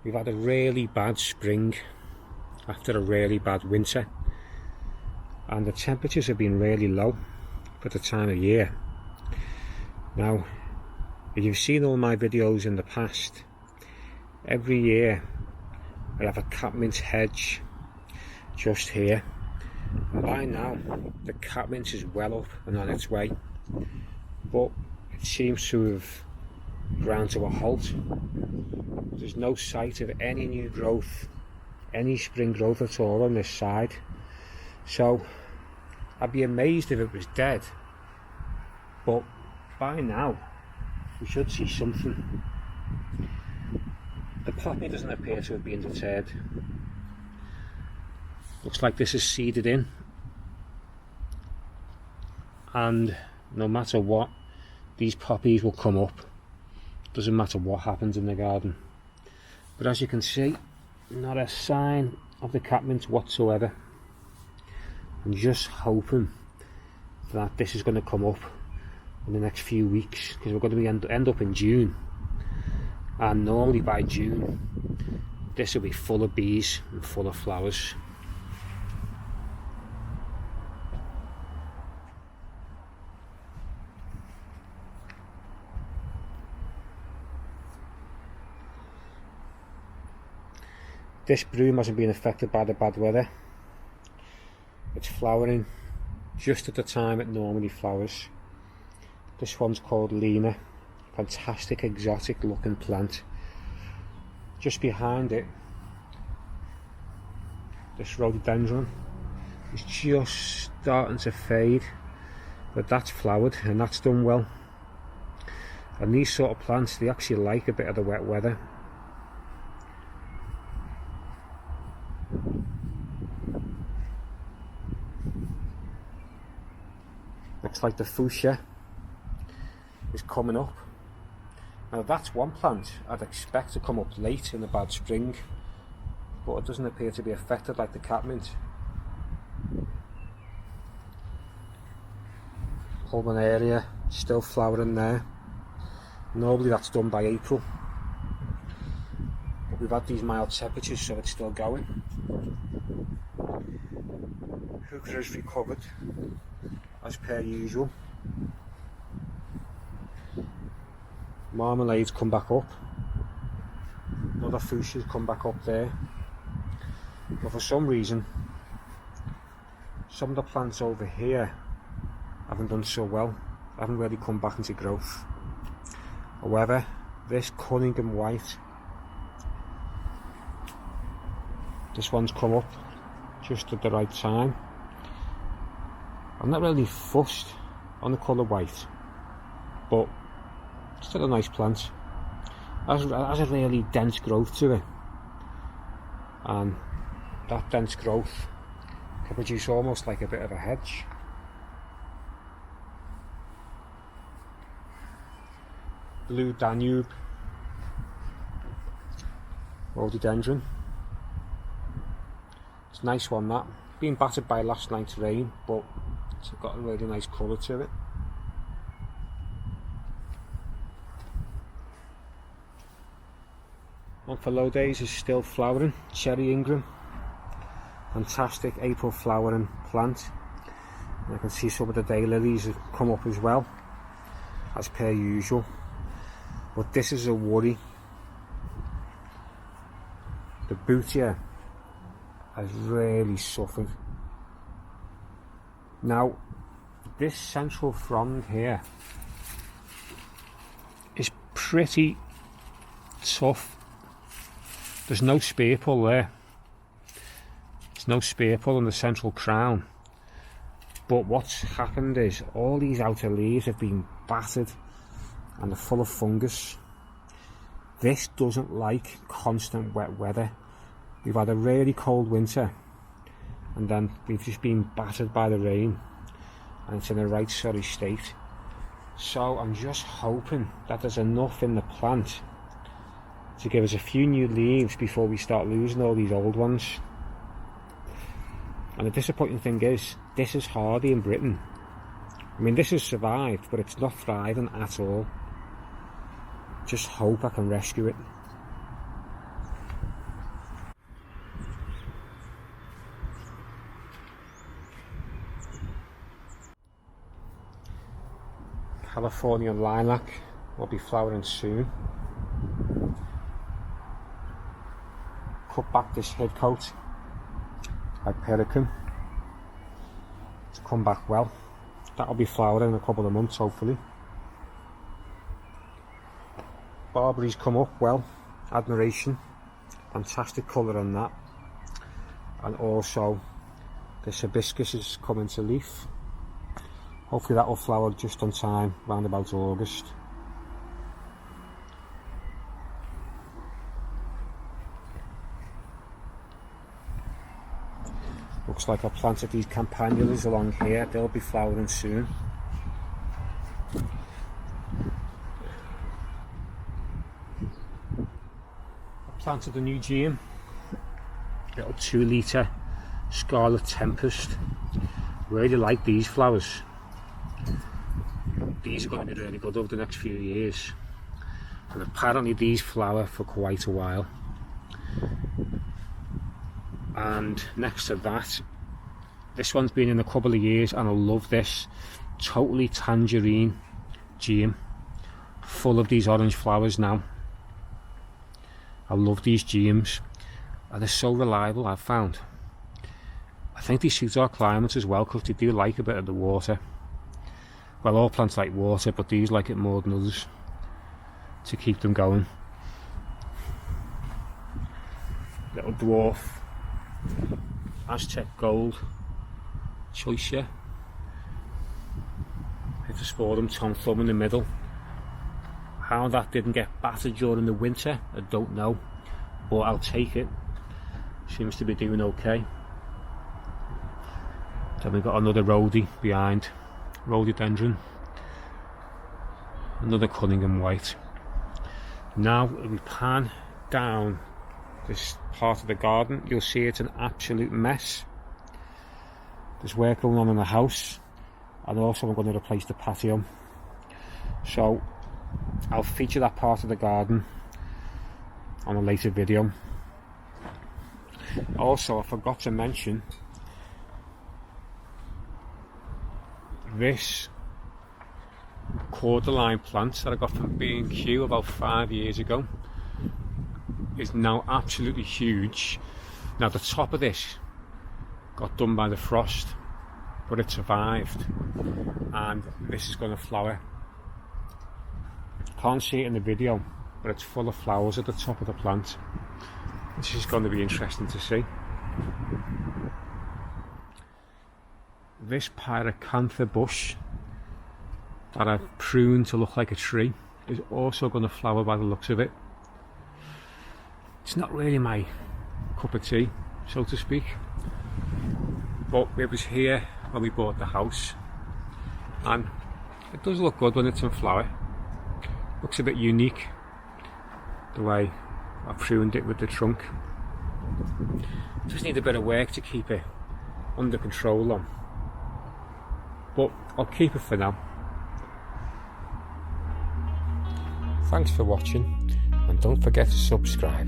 We've had a really bad spring after a really bad winter, and the temperatures have been really low for the time of year. Now, if you've seen all my videos in the past, every year I have a Cartmans Hedge just here, and by now the Cartmans is well up and on its way, but it seems to have ground to a halt. There's no sight of any new growth, any spring growth at all on this side, so I'd be amazed if it was dead, but by now we should see something. The poppy doesn't appear to have been deterred. Looks like this is seeded in, and no matter what, these poppies will come up. Doesn't matter what happens in the garden. But as you can see, not a sign of the Cartmans whatsoever. I'm just hoping that this is going to come up in the next few weeks, because we're going to be end up in June, and normally by June this will be full of bees and full of flowers. This broom hasn't been affected by the bad weather. It's flowering just at the time it normally flowers. This one's called Lena, fantastic exotic looking plant. Just behind it, this rhododendron is just starting to fade, but that's flowered and that's done well. And these sort of plants, they actually like a bit of the wet weather. Looks like the Fuchsia is coming up. Now that's one plant I'd expect to come up late in a bad spring, but it doesn't appear to be affected like the Cartmans. Pulmonaria still flowering there. Normally that's done by April, but we've had these mild temperatures, so it's still going. Heuchera is recovered as per usual. Marmalade's come back up. Another Fuchsia's come back up there. But for some reason, some of the plants over here haven't done so well. Haven't really come back into growth. However, this Cunningham White, this one's come up just at the right time. I'm not really fussed on the colour white, but still a nice plant. Has a really dense growth to it, and that dense growth can produce almost like a bit of a hedge. Blue Danube rhododendron. It's a nice one, that. Been battered by last night's rain, but it's got a really nice colour to it. Amphilodes is still flowering. Cherry Ingram, fantastic April flowering plant. And I can see some of the daylilies have come up as well, as per usual. But this is a worry. The Fuchsia has really suffered. Now, this central frond here is pretty tough. There's no spear pull there. There's no spear pull on the central crown. But what's happened is all these outer leaves have been battered and they're full of fungus. This doesn't like constant wet weather. We've had a really cold winter, and then we've just been battered by the rain, and it's in a right sorry state. So I'm just hoping that there's enough in the plant to give us a few new leaves before we start losing all these old ones. And the disappointing thing is, this is hardy in Britain. I mean, this has survived, but it's not thriving at all. Just hope I can rescue it. Californian Lilac will be flowering soon. Cut back this head coat by Piracantha to come back well. That'll be flowering in a couple of months hopefully. Barbary's come up well, admiration, fantastic colour on that, and also this hibiscus is coming to leaf. Hopefully that will flower just on time, round about August. Looks like I've planted these campanulas along here, they'll be flowering soon. I planted a new gene, little 2 litre Scarlet Tempest. Really like these flowers. These are going to be really good over the next few years, and apparently these flower for quite a while. And next to that, this one's been in a couple of years, and I love this totally Tangerine Gene, full of these orange flowers now. I love these genes, and they're so reliable, I've found. I think these suit our climate as well, because they do like a bit of the water. Well, all plants like water, but these like it more than others, to keep them going. Little Dwarf, Aztec Gold, Fuchsia. It's a sporum Tom Thumb in the middle. How that didn't get battered during the winter, I don't know, but I'll take it. Seems to be doing okay. Then we've got another rhodie behind, rhododendron, another Cunningham White. Now if we pan down this part of the garden, you'll see it's an absolute mess. There's work going on in the house, and also I'm going to replace the patio, so I'll feature that part of the garden on a later video. Also, I forgot to mention this cordyline plant that I got from B&Q about 5 years ago is now absolutely huge. Now the top of this got done by the frost, but it survived, and this is going to flower. Can't see it in the video, but it's full of flowers at the top of the plant, which is going to be interesting to see. This Piracantha Bush that I've pruned to look like a tree is also going to flower by the looks of it. It's not really my cup of tea, so to speak, but it was here when we bought the house, and it does look good when it's in flower. Looks a bit unique the way I pruned it with the trunk. Just need a bit of work to keep it under control on, but I'll keep it for now. Thanks for watching, and don't forget to subscribe.